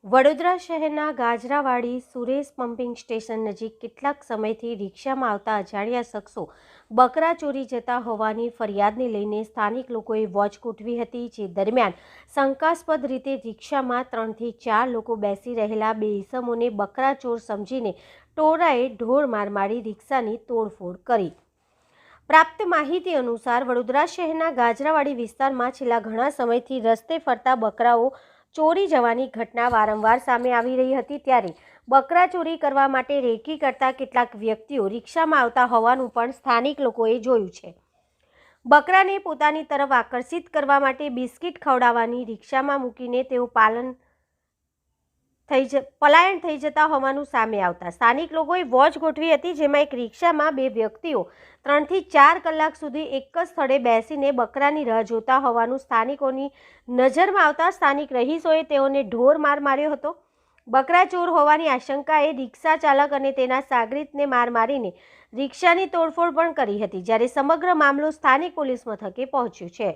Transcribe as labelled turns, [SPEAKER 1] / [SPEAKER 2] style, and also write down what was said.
[SPEAKER 1] વડોદરા શહેરના Gajrawadi Suresh pumping station નજીક કેટલાક સમયથી રિક્ષામાં આવતા અજાણ્યા શખ્સો બકરા ચોરી જતા હોવાની ફરિયાદને લઈને સ્થાનિક લોકોએ વોચ ગોઠવી હતી। જે દરમિયાન શંકાસ્પદ રીતે રિક્ષામાં 3 થી 4 લોકો બેસી રહેલા બે ઈસમોને બકરા ચોર સમજીને ટોળાએ ઢોર માર મારી રિક્ષાની તોડફોડ કરી। પ્રાપ્ત માહિતી અનુસાર વડોદરા શહેરના ગાજરાવાડી વિસ્તારમાં છેલ્લા ઘણા સમયથી રસ્તે ફરતા બકરાઓ ચોરી જવાની ઘટના વારંવાર સામે આવી રહી હતી। ત્યારે બકરા ચોરી કરવા માટે રેકી કરતા કેટલાક વ્યક્તિઓ રિક્ષામાં આવતા હોવાનું પણ સ્થાનિક લોકોએ જોયું છે। બકરાને પોતાની તરફ આકર્ષિત કરવા માટે બિસ્કિટ ખવડાવવાની રિક્ષામાં મૂકીને તેઓ પલાયન થઈ જતા હોવાનું સામે આવતા સ્થાનિક લોકોએ વોચ ગોઠવી હતી। જેમાં એક રિક્ષામાં બે વ્યક્તિઓ 3 થી 4 કલાક સુધી એક જ સ્થળે બેસીને બકરાની રાહ જોતા હોવાનું સ્થાનિકોની નજરમાં આવતા સ્થાનિક રહીશોએ તેઓને ઢોર માર માર્યો હતો। બકરા ચોર હોવાની આશંકાએ રિક્ષા ચાલક અને તેના સાગરીતને માર મારીને રિક્ષાની તોડફોડ પણ કરી હતી। જ્યારે સમગ્ર મામલો સ્થાનિક પોલીસ મથકે પહોંચ્યો છે।